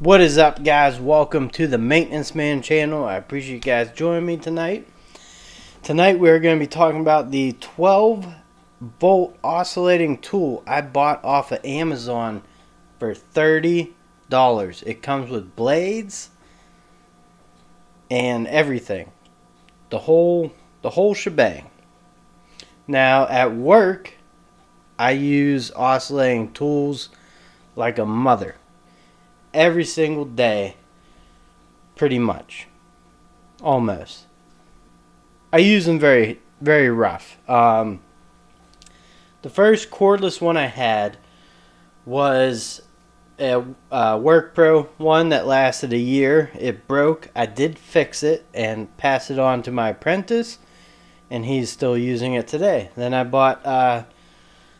What is up, guys? Welcome to the Maintenance Man channel. I appreciate you guys joining me tonight. Tonight we're going to be talking about the 12-volt oscillating tool I bought off of Amazon for $30. It comes with blades and everything. The whole shebang. Now at work, I use oscillating tools like a mother. Every single day, pretty much, almost. I use them very, very rough. The first cordless one I had was a Work Pro one that lasted a year. It broke. I did fix it and pass it on to my apprentice, and he's still using it today. Then I bought, I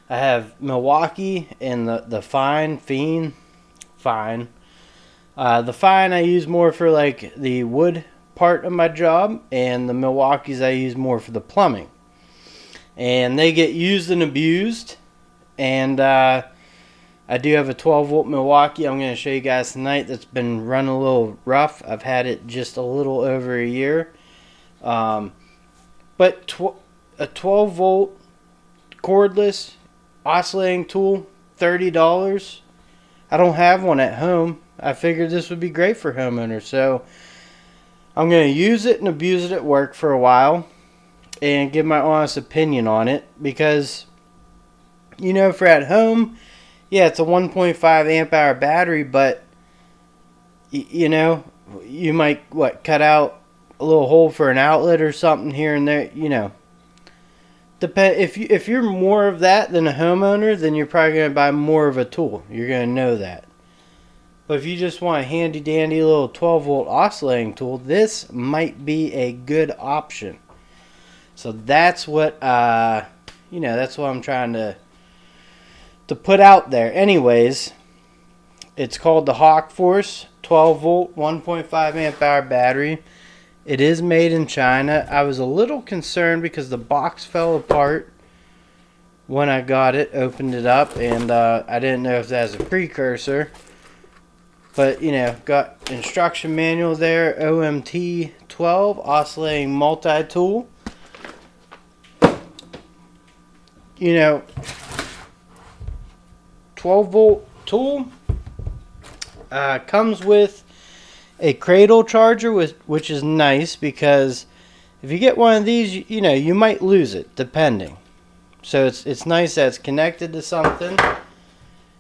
have Milwaukee and the Fine. The Fine I use more for like the wood part of my job, and the Milwaukees I use more for the plumbing. And they get used and abused. And I do have a 12-volt Milwaukee I'm going to show you guys tonight that's been running a little rough. I've had it just a little over a year. But a 12-volt cordless oscillating tool, $30. I don't have one at home. I figured this would be great for homeowners, so I'm going to use it and abuse it at work for a while and give my honest opinion on it, because, you know, for at home, yeah, it's a 1.5 amp hour battery, but, you know, you might, cut out a little hole for an outlet or something here and there, you know. If you're more of that than a homeowner, then you're probably going to buy more of a tool. You're going to know that. But if you just want a handy dandy little 12-volt oscillating tool, this might be a good option. So that's what that's what I'm trying to put out there. Anyways, it's called the Hawkforce 12-volt 1.5 amp hour battery. It is made in China. I was a little concerned because the box fell apart when I got it, opened it up, and I didn't know if that was a precursor. But, you know, got instruction manual there, OMT 12, oscillating multi-tool. You know, 12-volt tool comes with a cradle charger, which is nice, because if you get one of these, you know, you might lose it, depending. So it's nice that it's connected to something.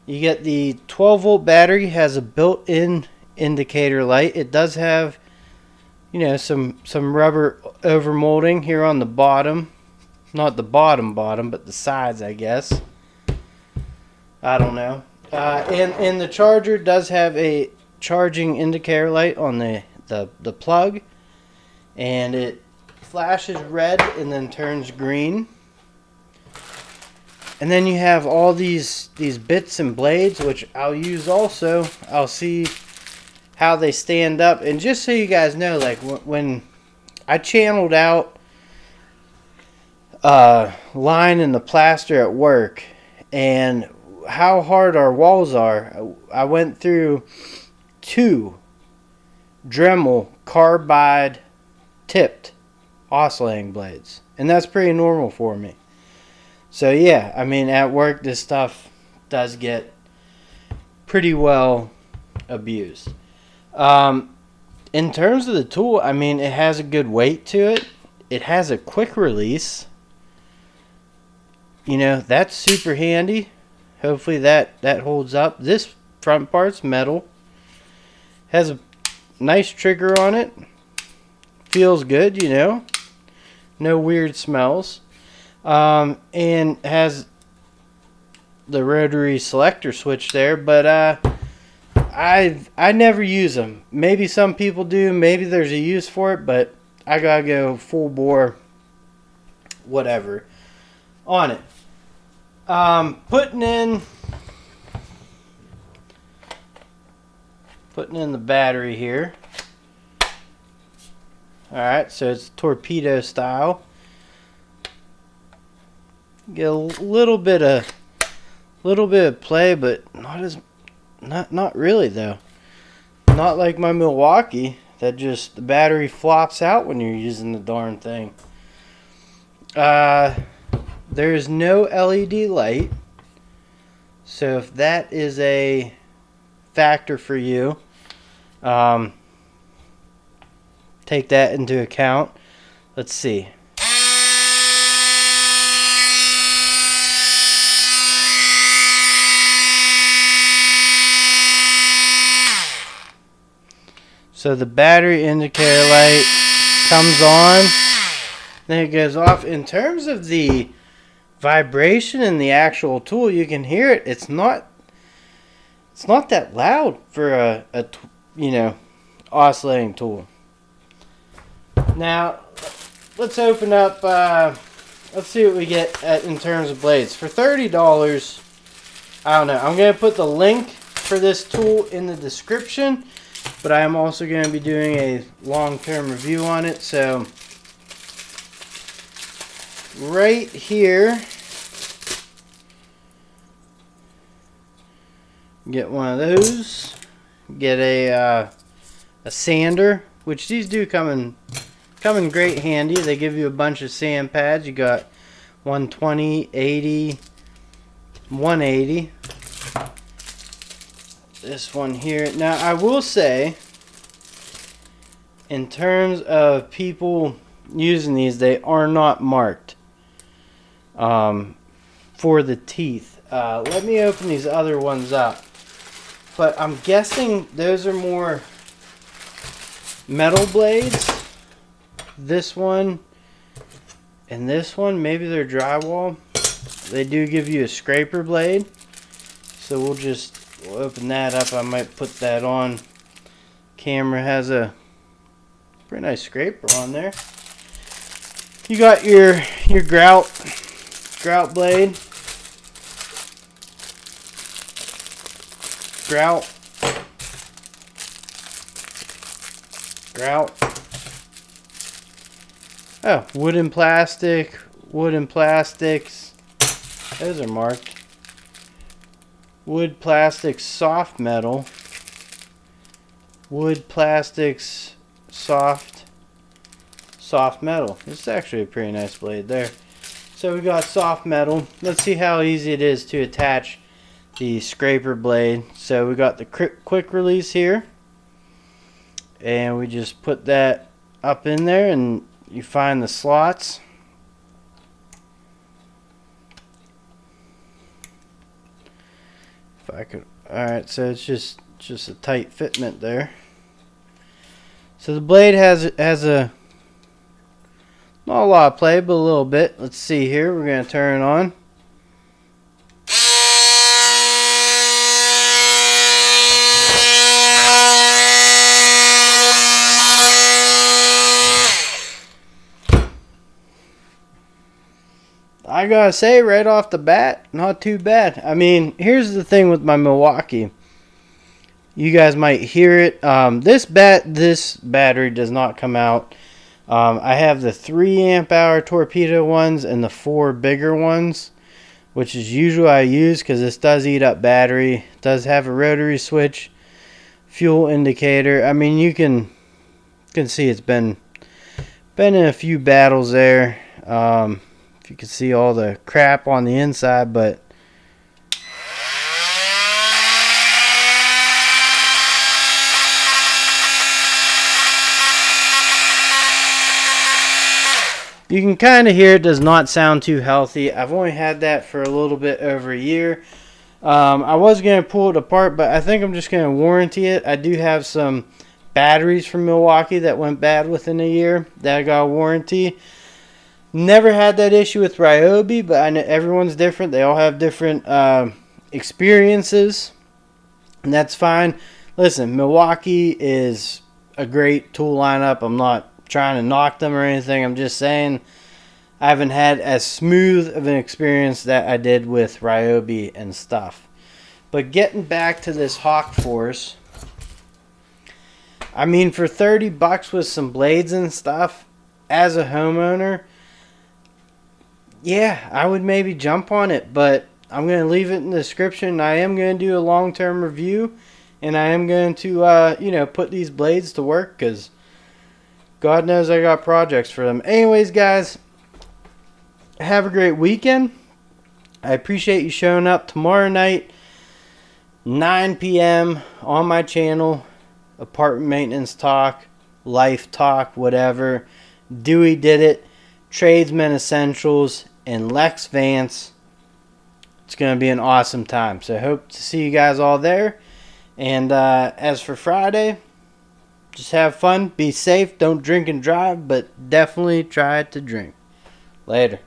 You get the 12-volt battery, has a built-in indicator light. It does have, you know, some rubber overmolding here on the bottom. Not the bottom, but the sides, I guess. I don't know. And the charger does have a charging indicator light on the plug. And it flashes red and then turns green. And then you have all these bits and blades, which I'll use also. I'll see how they stand up. And just so you guys know, like when I channeled out line in the plaster at work and how hard our walls are, I went through 2 Dremel carbide tipped oscillating blades. And that's pretty normal for me. So yeah, I mean, at work this stuff does get pretty well abused. In terms of the tool, I mean, it has a good weight to it. It has a quick release. You know, that's super handy. Hopefully that holds up. This front part's metal. Has a nice trigger on it. Feels good, you know. No weird smells. And has the rotary selector switch there, but I never use them. Maybe some people do, maybe there's a use for it, but I gotta go full bore whatever on it. Putting in the battery here. Alright, so it's torpedo style. Get a little bit of play, but not really though. Not like my Milwaukee that just the battery flops out when you're using the darn thing. There is no LED light, so if that is a factor for you, take that into account. Let's see. So the battery indicator light comes on, then it goes off. In terms of the vibration in the actual tool, you can hear it. It's not that loud for a oscillating tool. Now let's open up. Let's see what we get in terms of blades for $30. I don't know. I'm gonna put the link for this tool in the description, but I am also going to be doing a long-term review on it. So right here, get one of those. Get a sander, which these do come in great handy. They give you a bunch of sand pads. You got 120, 80, 180. This one here. Now I will say, in terms of people using these, they are not marked for the teeth. Let me open these other ones up, but I'm guessing those are more metal blades. This one and this one, maybe they're drywall. They do give you a scraper blade, so we'll open that up. I might put that on. Camera has a pretty nice scraper on there. You got your grout blade. Grout. Oh, wood and plastic. Wood and plastics. Those are marked. Wood, plastics, soft metal. Wood, plastics, soft metal. This is actually a pretty nice blade there. So we got soft metal. Let's see how easy it is to attach the scraper blade. So we got the quick release here, and we just put that up in there, and you find the slots. If I could, alright, so it's just a tight fitment there. So the blade has a not a lot of play, but a little bit. Let's see here. We're going to turn it on. I gotta say, right off the bat, not too bad. I mean, here's the thing with my Milwaukee. You guys might hear it. This battery does not come out. I have the 3 amp hour torpedo ones and the 4 bigger ones, which is usually I use because this does eat up battery. It does have a rotary switch, fuel indicator. I mean, you can see it's been in a few battles there. If you can see all the crap on the inside, but you can kind of hear it does not sound too healthy. I've only had that for a little bit over a year. I was going to pull it apart, but I think I'm just going to warranty it. I do have some batteries from Milwaukee that went bad within a year that I got a warranty. Never had that issue with Ryobi, but I know everyone's different. They all have different experiences, and that's fine. Listen, Milwaukee is a great tool lineup. I'm not trying to knock them or anything. I'm just saying I haven't had as smooth of an experience that I did with Ryobi and stuff. But getting back to this Hawkforce, I mean, for $30 with some blades and stuff, as a homeowner, yeah, I would maybe jump on it, but I'm going to leave it in the description. I am going to do a long-term review and I am going to, put these blades to work because God knows I got projects for them. Anyways, guys, have a great weekend. I appreciate you showing up tomorrow night, 9 p.m. on my channel. Apartment maintenance talk, life talk, whatever. Dewey did it. Tradesman Essentials and Lex Vance. It's going to be an awesome time. So I hope to see you guys all there. And as for Friday, just have fun. Be safe. Don't drink and drive, but definitely try to drink. Later.